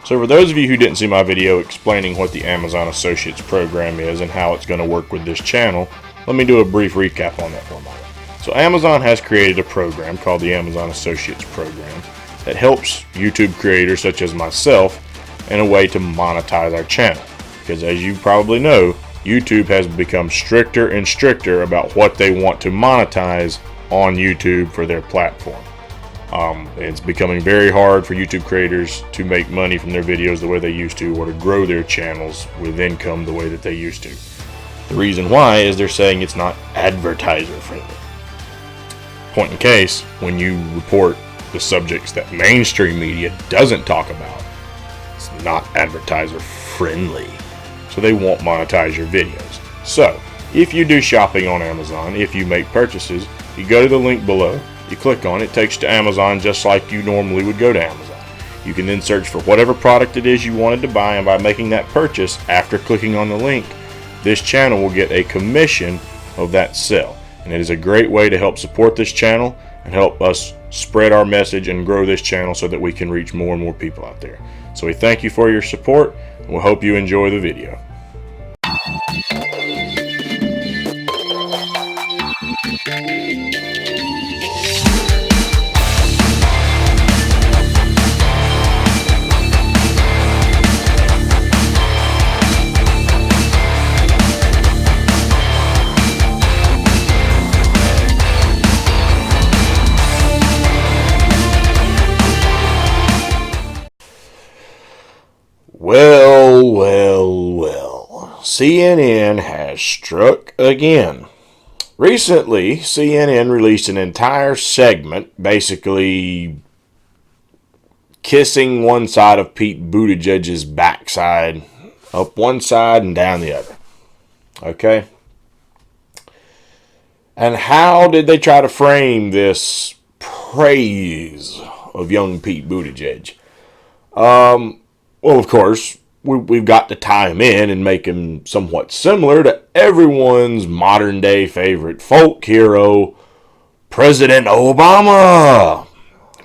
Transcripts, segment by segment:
So for those of you who didn't see my video explaining what the Amazon Associates program is and how it's going to work with this channel, let me do a brief recap on that for a moment. So Amazon has created a program called the Amazon Associates program that helps YouTube creators such as myself in a way to monetize our channel. Because as you probably know, YouTube has become stricter and stricter about what they want to monetize on YouTube for their platform. It's becoming very hard for YouTube creators to make money from their videos the way they used to, or to grow their channels with income the way that they used to. The reason why is they're saying it's not advertiser friendly. Point in case, when you report the subjects that mainstream media doesn't talk about, it's not advertiser friendly. So they won't monetize your videos. So if you do shopping on Amazon, if you make purchases, you go to the link below, you click on it, it takes you to Amazon just like you normally would go to Amazon. You can then search for whatever product it is you wanted to buy, and by making that purchase after clicking on the link, this channel will get a commission of that sale. And it is a great way to help support this channel and help us spread our message and grow this channel so that we can reach more and more people out there. So we thank you for your support, and we hope you enjoy the video. Well, CNN has struck again. Recently, CNN released an entire segment basically kissing one side of Pete Buttigieg's backside, up one side and down the other. Okay? And how did they try to frame this praise of young Pete Buttigieg? Well, of course, we've got to tie him in and make him somewhat similar to everyone's modern-day favorite folk hero, President Obama.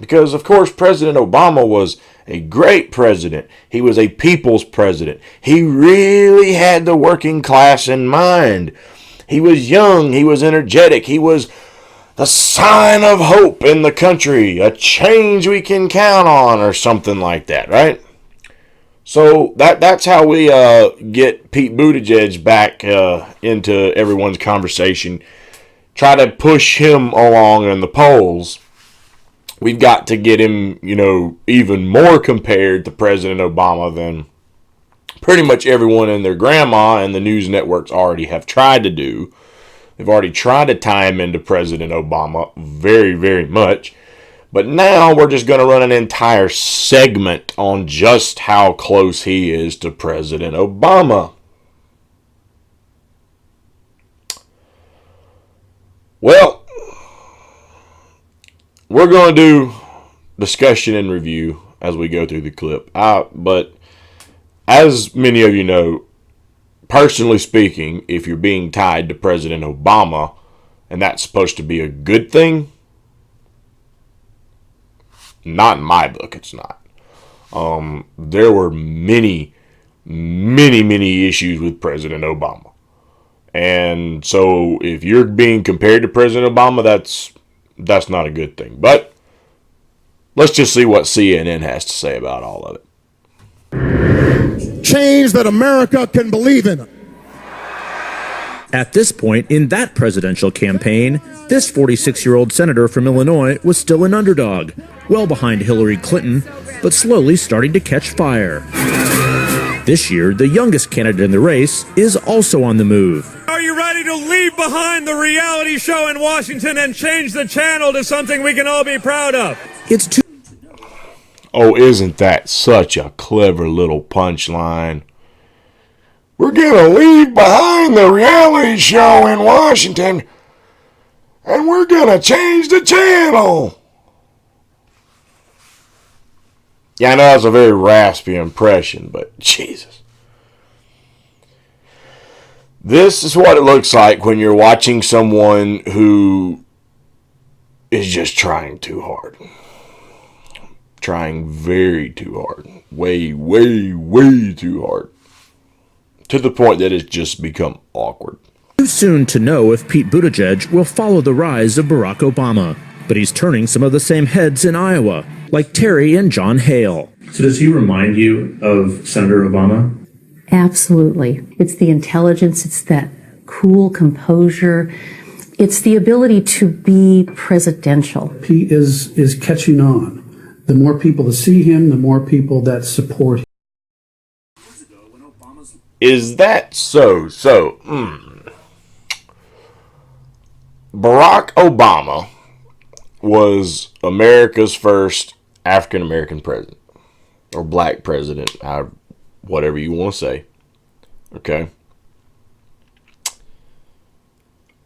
Because, of course, President Obama was a great president. He was a people's president. He really had the working class in mind. He was young. He was energetic. He was the sign of hope in the country, a change we can count on, or something like that, right? So that's how we get Pete Buttigieg back into everyone's conversation. Try to push him along in the polls. We've got to get him, even more compared to President Obama than pretty much everyone and their grandma and the news networks already have tried to do. They've already tried to tie him into President Obama very, very much. But now we're just going to run an entire segment on just how close he is to President Obama. Well, we're going to do discussion and review as we go through the clip. But as many of you know, personally speaking, if you're being tied to President Obama, and that's supposed to be a good thing, not in my book, it's not. There were many issues with President Obama. And so if you're being compared to President Obama, that's not a good thing. But let's just see what CNN has to say about all of it. Change that America can believe in. At this point in that presidential campaign, this 46-year-old senator from Illinois was still an underdog, well behind Hillary Clinton, but slowly starting to catch fire. This year, the youngest candidate in the race is also on the move. Are you ready to leave behind the reality show in Washington and change the channel to something we can all be proud of? It's too... Oh, isn't that such a clever little punchline? We're going to leave behind the reality show in Washington, and we're going to change the channel. Yeah, I know that's a very raspy impression, but Jesus. This is what it looks like when you're watching someone who is just trying too hard. Trying very too hard. way, way, way too hard. To the point that it's just become awkward. Too soon to know if Pete Buttigieg will follow the rise of Barack Obama, but he's turning some of the same heads in Iowa, like Terry and John Hale. So does he remind you of Senator Obama? Absolutely. It's the intelligence, it's that cool composure, it's the ability to be presidential. He is catching on. The more people that see him, the more people that support him. Is that so? Barack Obama was America's first African American president, or black president, whatever you want to say. Okay.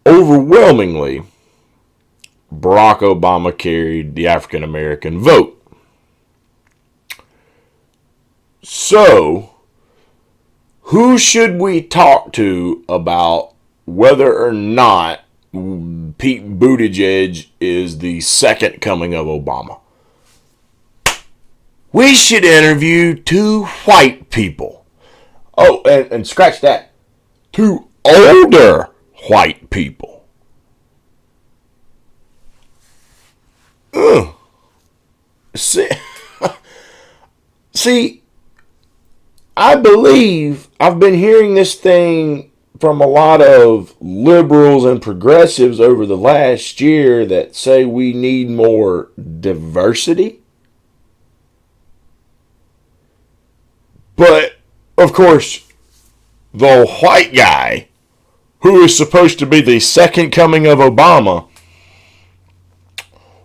Overwhelmingly, Barack Obama carried the African American vote. So, who should we talk to about whether or not Pete Buttigieg is the second coming of Obama? We should interview 2 white people. Oh, and scratch that. 2 older white people. Ugh. See, I believe I've been hearing this thing from a lot of liberals and progressives over the last year that say we need more diversity. But, of course, the white guy, who is supposed to be the second coming of Obama,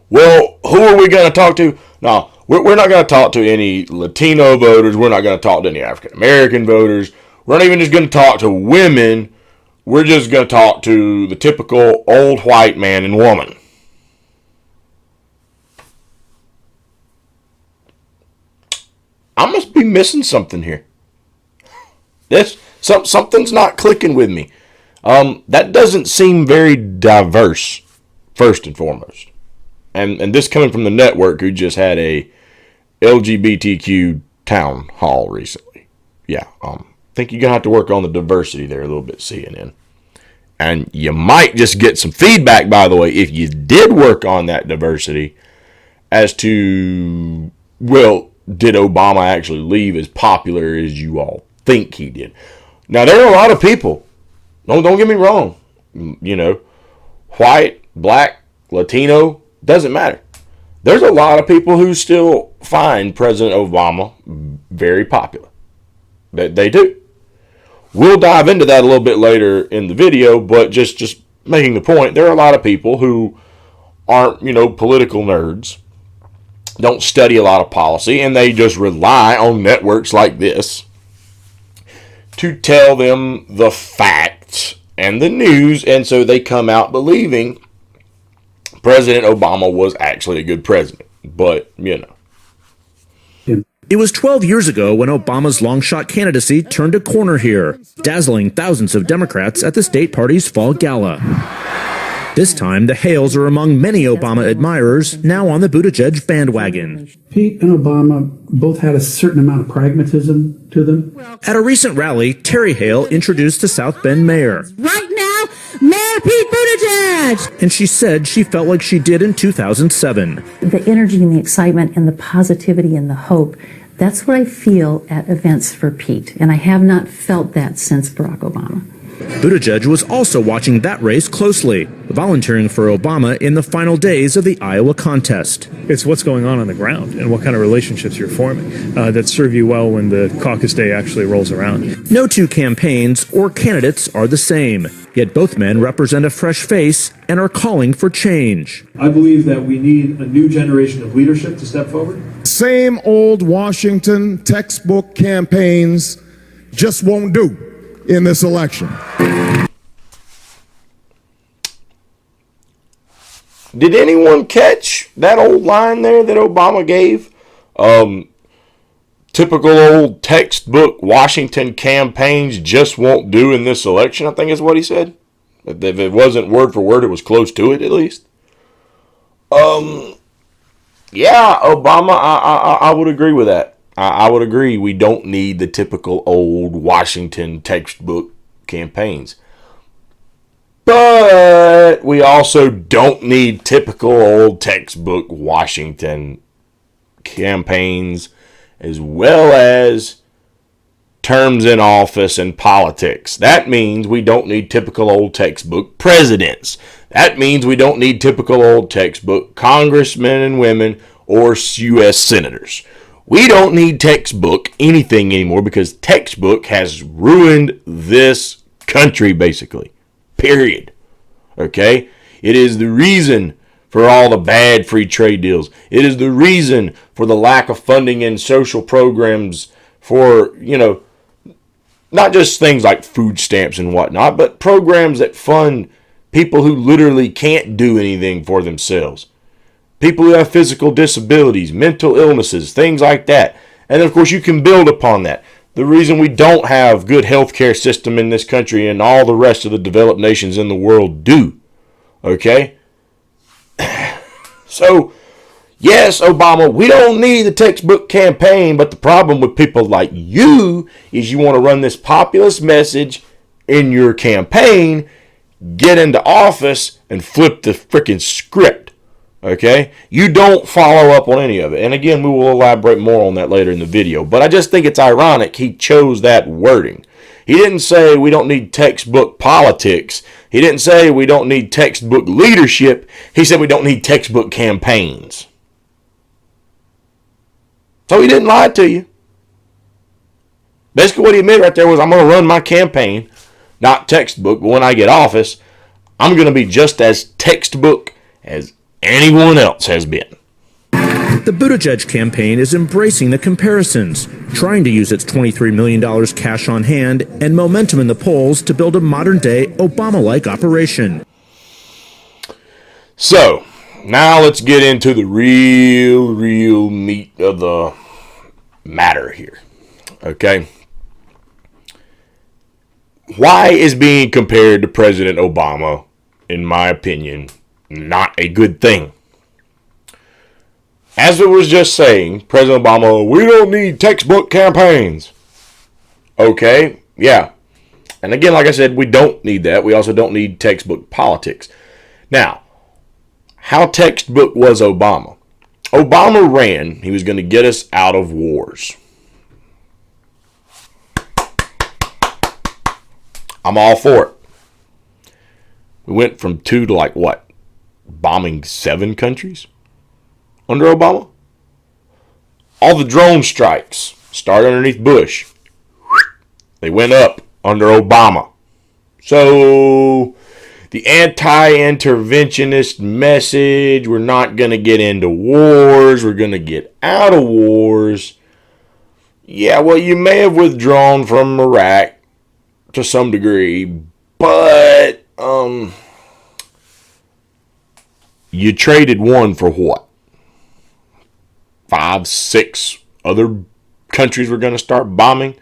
well, who are we going to talk to? No, we're not going to talk to any Latino voters. We're not going to talk to any African American voters. We're not even just going to talk to women. We're just going to talk to the typical old white man and woman. I must be missing something here. Something's not clicking with me. That doesn't seem very diverse, first and foremost. And this coming from the network, who just had a LGBTQ town hall recently. Yeah, I think you're going to have to work on the diversity there a little bit, CNN. And you might just get some feedback, by the way, if you did work on that diversity, as to, well, did Obama actually leave as popular as you all think he did? Now, there are a lot of people. Don't get me wrong. You know, white, black, Latino, doesn't matter. There's a lot of people who still find President Obama very popular. They do. We'll dive into that a little bit later in the video, but just making the point, there are a lot of people who aren't, political nerds, don't study a lot of policy, and they just rely on networks like this to tell them the facts and the news, and so they come out believing President Obama was actually a good president. But, It was 12 years ago when Obama's long-shot candidacy turned a corner here, dazzling thousands of Democrats at the state party's fall gala. This time, the Hales are among many Obama admirers now on the Buttigieg bandwagon. Pete and Obama both had a certain amount of pragmatism to them. At a recent rally, Terry Hale introduced the South Bend mayor. Right now, Mayor Pete Buttigieg! And she said she felt like she did in 2007. The energy and the excitement and the positivity and the hope, that's what I feel at events for Pete. And I have not felt that since Barack Obama. Buttigieg was also watching that race closely, volunteering for Obama in the final days of the Iowa contest. It's what's going on the ground and what kind of relationships you're forming that serve you well when the caucus day actually rolls around. No 2 campaigns or candidates are the same, yet both men represent a fresh face and are calling for change. I believe that we need a new generation of leadership to step forward. Same old Washington textbook campaigns just won't do in this election. Did anyone catch that old line there that Obama gave? Typical old textbook Washington campaigns just won't do in this election, I think is what he said. If it wasn't word for word, it was close to it at least. Yeah, Obama, I would agree with that. I would agree. We don't need the typical old Washington textbook campaigns. But we also don't need typical old textbook Washington campaigns, as well as terms in office and politics. That means we don't need typical old textbook presidents. That means we don't need typical old textbook congressmen and women or U.S. senators. We don't need textbook anything anymore because textbook has ruined this country, basically. Period. Okay? It is the reason for all the bad free trade deals. It is the reason for the lack of funding in social programs for, not just things like food stamps and whatnot, but programs that fund people who literally can't do anything for themselves. People who have physical disabilities, mental illnesses, things like that. And of course, you can build upon that. The reason we don't have good healthcare system in this country and all the rest of the developed nations in the world do. Okay? So, yes, Obama, we don't need the textbook campaign, but the problem with people like you is you want to run this populist message in your campaign, get into office, and flip the freaking script. Okay? You don't follow up on any of it. And again, we will elaborate more on that later in the video. But I just think it's ironic he chose that wording. He didn't say we don't need textbook politics. He didn't say we don't need textbook leadership. He said we don't need textbook campaigns. So he didn't lie to you. Basically what he admitted right there was, I'm going to run my campaign, not textbook, but when I get office, I'm going to be just as textbook as anyone else has been. The Buttigieg campaign is embracing the comparisons, trying to use its $23 million cash on hand and momentum in the polls to build a modern-day Obama-like operation. So, now let's get into the real meat of the matter here. Okay? Why is being compared to President Obama, in my opinion, not a good thing? As I was just saying, President Obama, we don't need textbook campaigns. Okay, yeah. And again, like I said, we don't need that. We also don't need textbook politics. Now, how textbook was Obama? Obama ran, he was going to get us out of wars. I'm all for it. We went from 2 to like what? Bombing 7 countries under Obama? All the drone strikes started underneath Bush. They went up under Obama. So the anti-interventionist message, we're not going to get into wars, we're going to get out of wars. Yeah, well, you may have withdrawn from Iraq to some degree, but you traded one for what? 5, 6 other countries were going to start bombing.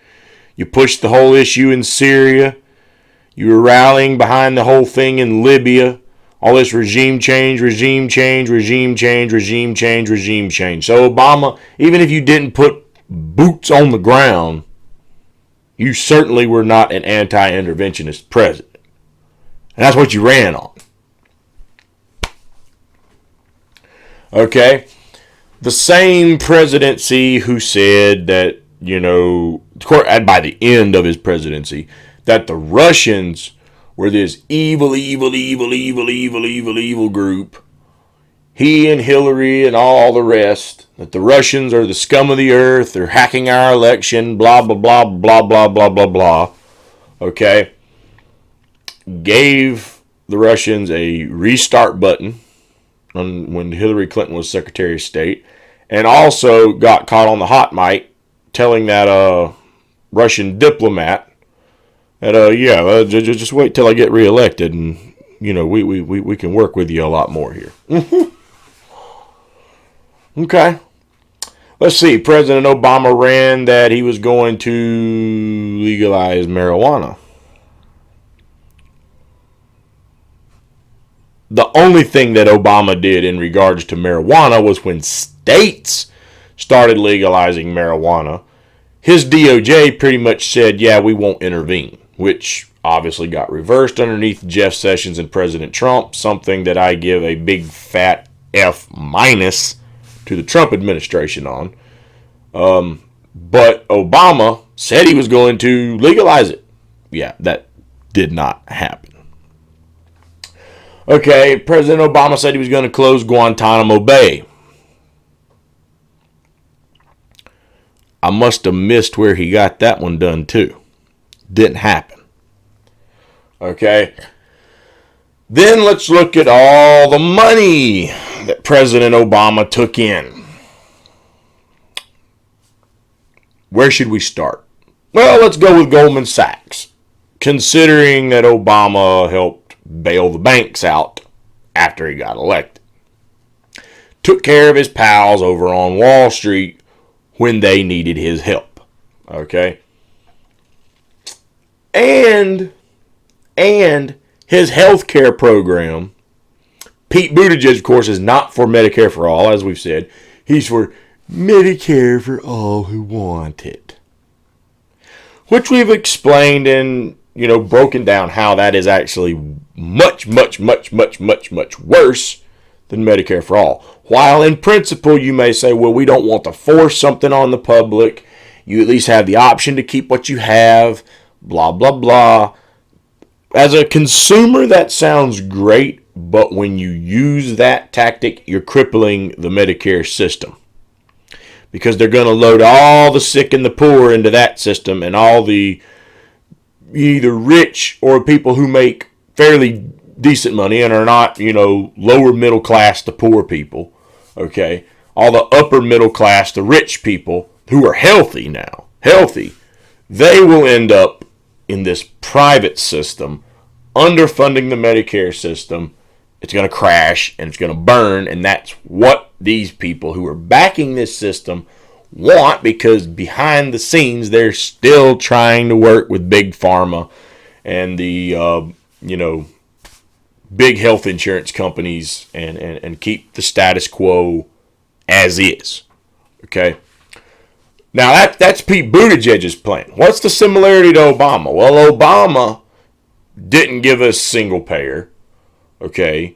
You pushed the whole issue in Syria. You were rallying behind the whole thing in Libya. All this regime change. So Obama, even if you didn't put boots on the ground, you certainly were not an anti-interventionist president. And that's what you ran on. Okay? The same presidency who said that, by the end of his presidency, that the Russians were this evil group. He and Hillary and all the rest, that the Russians are the scum of the earth, they're hacking our election, blah, blah, blah, blah, blah, blah, blah, blah. Okay? Gave the Russians a restart button when Hillary Clinton was Secretary of State, and also got caught on the hot mic telling that Russian diplomat that just wait till I get reelected, and we can work with you a lot more here. Okay, let's see. President Obama ran that he was going to legalize marijuana. The only thing that Obama did in regards to marijuana was when states started legalizing marijuana, his DOJ pretty much said, yeah, we won't intervene, which obviously got reversed underneath Jeff Sessions and President Trump, something that I give a big fat F minus to the Trump administration on. But Obama said he was going to legalize it. Yeah, that did not happen. Okay, President Obama said he was going to close Guantanamo Bay. I must have missed where he got that one done too. Didn't happen. Okay. Then let's look at all the money that President Obama took in. Where should we start? Well, let's go with Goldman Sachs, considering that Obama helped bail the banks out after he got elected. Took care of his pals over on Wall Street when they needed his help. Okay? And his health care program, Pete Buttigieg, of course, is not for Medicare for all, as we've said. He's for Medicare for all who want it. Which we've explained and, broken down how that is actually much worse than Medicare for all. While in principle you may say, well, we don't want to force something on the public. You at least have the option to keep what you have, blah, blah, blah. As a consumer, that sounds great, but when you use that tactic, you're crippling the Medicare system. Because they're going to load all the sick and the poor into that system, and all the either rich or people who make fairly decent money and are not, lower middle class to poor people, okay? All the upper middle class, the rich people who are healthy, they will end up in this private system, underfunding the Medicare system. It's going to crash and it's going to burn, and that's what these people who are backing this system want, because behind the scenes they're still trying to work with big pharma and the big health insurance companies and keep the status quo as is. Okay. Now that's Pete Buttigieg's plan. What's the similarity to Obama? Well, Obama didn't give us single payer. Okay.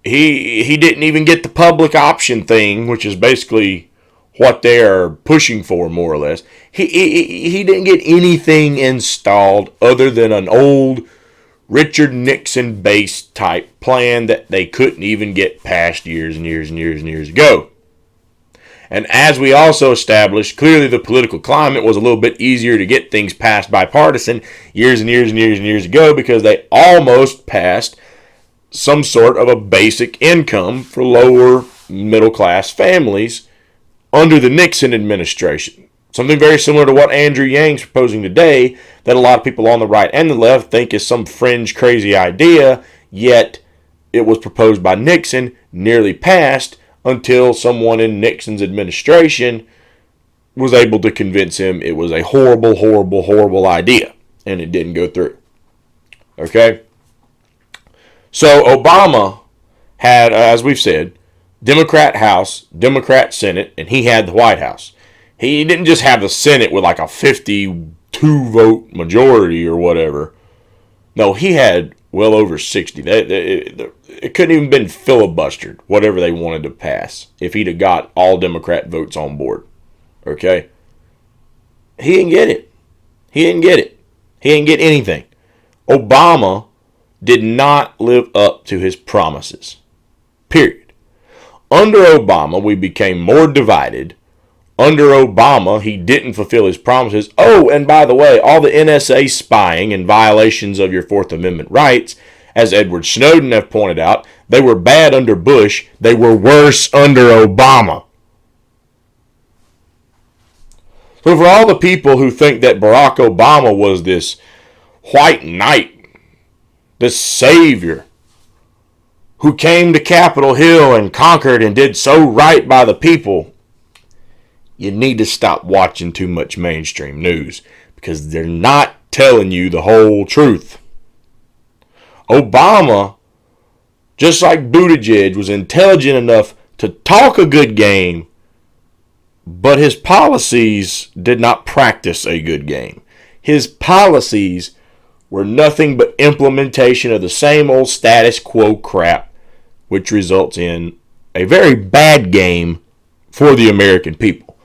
He didn't even get the public option thing, which is basically what they are pushing for, more or less. He didn't get anything installed other than an old Richard Nixon based type plan that they couldn't even get past years and years ago. And as we also established, clearly the political climate was a little bit easier to get things passed bipartisan years ago, because they almost passed some sort of a basic income for lower middle class families under the Nixon administration. Something very similar to what Andrew Yang's proposing today, that a lot of people on the right and the left think is some fringe crazy idea, yet it was proposed by Nixon, nearly passed, until someone in Nixon's administration was able to convince him it was a horrible idea, and it didn't go through. Okay? So Obama had, as we've said, Democrat House, Democrat Senate, and he had the White House. He didn't just have the Senate with like a 52-vote majority or whatever. No, he had well over 60. It couldn't even been filibustered, whatever they wanted to pass, if he'd have got all Democrat votes on board. Okay? He didn't get it. He didn't get anything. Obama did not live up to his promises. Period. Under Obama, we became more divided. Under Obama, he didn't fulfill his promises. Oh, and by the way, all the NSA spying and violations of your Fourth Amendment rights, as Edward Snowden have pointed out, they were bad under Bush. They were worse under Obama. So for all the people who think that Barack Obama was this white knight, this savior, who came to Capitol Hill and conquered and did so right by the people, you need to stop watching too much mainstream news, because they're not telling you the whole truth. Obama, just like Buttigieg, was intelligent enough to talk a good game, but his policies did not practice a good game. His policies were nothing but implementation of the same old status quo crap, which results in a very bad game for the American people.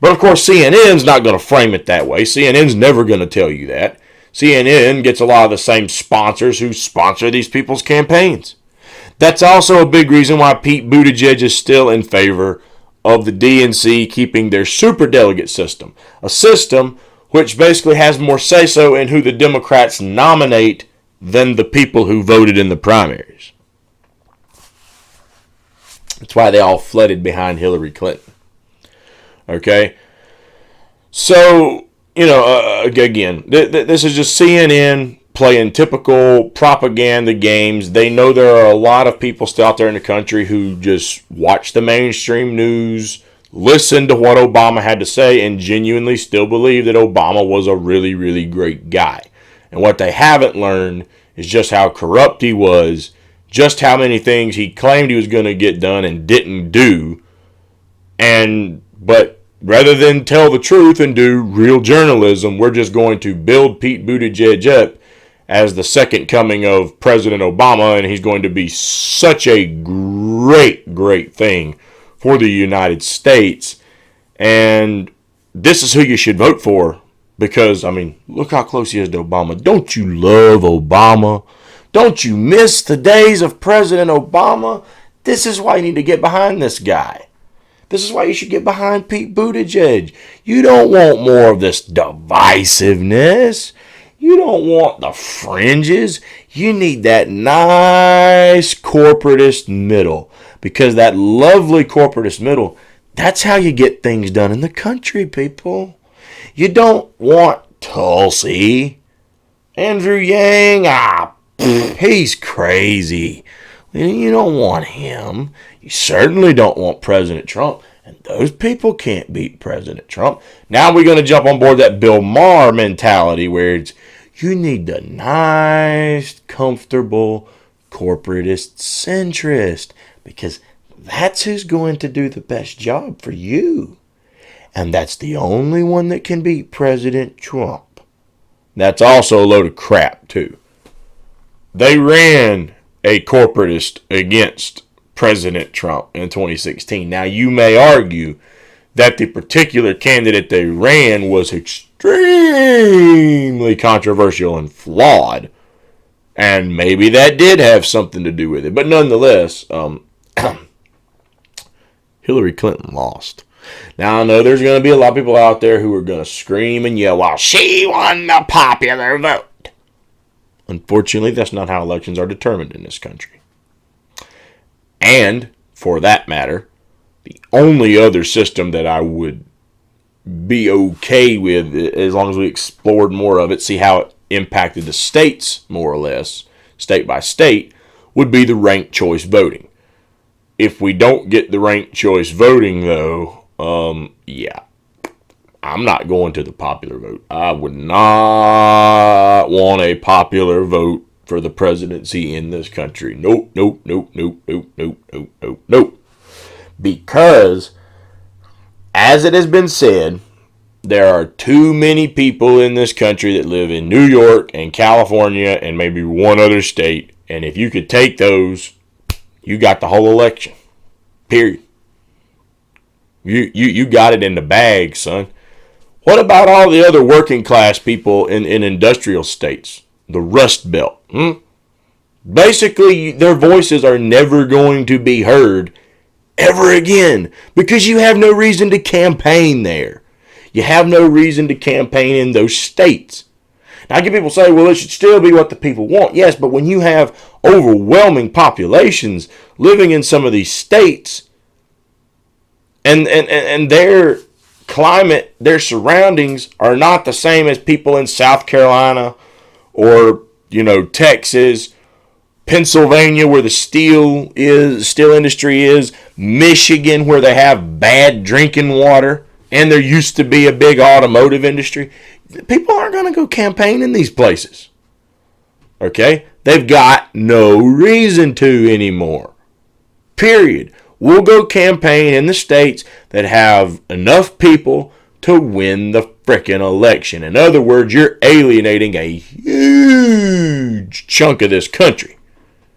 But of course, CNN's not going to frame it that way. CNN's never going to tell you that. CNN gets a lot of the same sponsors who sponsor these people's campaigns. That's also a big reason why Pete Buttigieg is still in favor of the DNC keeping their superdelegate system, a system which basically has more say-so in who the Democrats nominate than the people who voted in the primaries. That's why they all flooded behind Hillary Clinton. Okay? So, again, this is just CNN playing typical propaganda games. They know there are a lot of people still out there in the country who just watch the mainstream news, listen to what Obama had to say, and genuinely still believe that Obama was a really, really great guy. And what they haven't learned is just how corrupt he was, just how many things he claimed he was going to get done and didn't do. But rather than tell the truth and do real journalism, we're just going to build Pete Buttigieg up as the second coming of President Obama, and he's going to be such a great, great thing for the United States. And this is who you should vote for because, look how close he is to Obama. Don't you love Obama? Don't you miss the days of President Obama? This is why you need to get behind this guy. This is why you should get behind Pete Buttigieg. You don't want more of this divisiveness. You don't want the fringes. You need that nice corporatist middle. Because that lovely corporatist middle, that's how you get things done in the country, people. You don't want Tulsi. Andrew Yang, he's crazy. You don't want him. You certainly don't want President Trump. And those people can't beat President Trump. Now we're going to jump on board that Bill Maher mentality where it's you need the nice, comfortable, corporatist centrist because that's who's going to do the best job for you. And that's the only one that can beat President Trump. That's also a load of crap, too. They ran a corporatist against President Trump in 2016. Now, you may argue that the particular candidate they ran was extremely controversial and flawed. And maybe that did have something to do with it. But nonetheless, Hillary Clinton lost. Now, I know there's going to be a lot of people out there who are going to scream and yell, well, she won the popular vote. Unfortunately, that's not how elections are determined in this country. And, for that matter, the only other system that I would be okay with, as long as we explored more of it, see how it impacted the states, more or less, state by state, would be the ranked choice voting. If we don't get the ranked choice voting, though, I'm not going to the popular vote. I would not want a popular vote for the presidency in this country. Nope. Because, as it has been said, there are too many people in this country that live in New York and California and maybe one other state. And if you could take those, you got the whole election. Period. You got it in the bag, son. What about all the other working class people in industrial states? The Rust Belt. Basically, their voices are never going to be heard ever again because you have no reason to campaign there. You have no reason to campaign in those states. Now, I get people say, well, it should still be what the people want. Yes, but when you have overwhelming populations living in some of these states and their climate, their surroundings are not the same as people in South Carolina or, Texas, Pennsylvania, where the steel industry is, Michigan, where they have bad drinking water, and there used to be a big automotive industry. People aren't going to go campaign in these places. Okay? They've got no reason to anymore. Period. we'll go campaign in the states that have enough people to win the frickin' election. In other words, you're alienating a huge chunk of this country,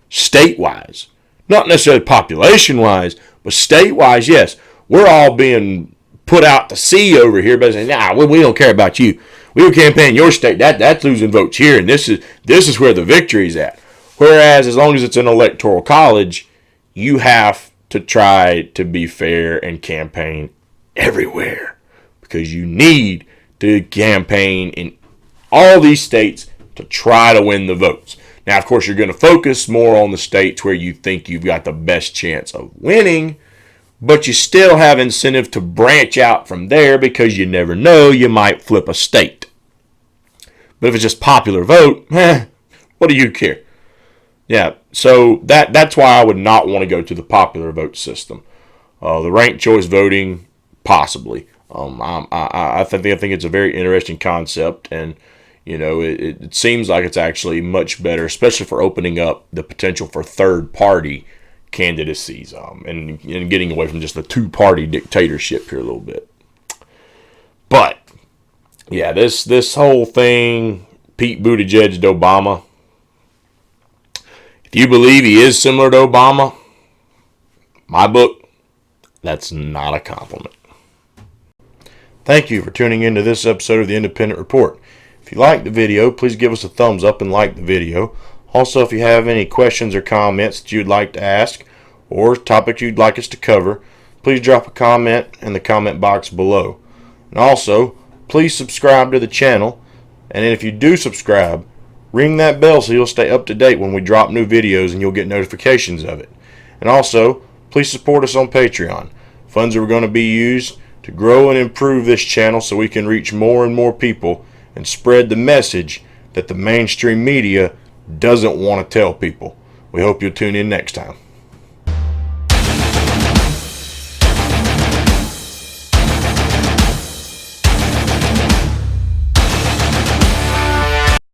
state-wise. Not necessarily population-wise, but state-wise, yes. We're all being put out to sea over here, but saying, nah, we don't care about you. We will campaign in your state. That's losing votes here, and this is where the victory's at. Whereas, as long as it's an electoral college, you have to try to be fair and campaign everywhere, because you need to campaign in all these states to try to win the votes. Now, of course, you're going to focus more on the states where you think you've got the best chance of winning, but you still have incentive to branch out from there, because you never know, you might flip a state. But if it's just popular vote, what do you care? Yeah, so that's why I would not want to go to the popular vote system. The ranked choice voting, possibly. I think it's a very interesting concept, and it seems like it's actually much better, especially for opening up the potential for third-party candidacies, and getting away from just the two-party dictatorship here a little bit. But yeah, this whole thing, Pete Buttigieg to Obama. If you believe he is similar to Obama, my book, that's not a compliment. Thank you for tuning in to this episode of the Independent Report. If you liked the video, please give us a thumbs up and like the video. Also, if you have any questions or comments that you'd like to ask, or topics you'd like us to cover, please drop a comment in the comment box below. And also, please subscribe to the channel, and if you do subscribe, ring that bell so you'll stay up to date when we drop new videos and you'll get notifications of it. And also, please support us on Patreon. Funds are going to be used to grow and improve this channel so we can reach more and more people and spread the message that the mainstream media doesn't want to tell people. We hope you'll tune in next time.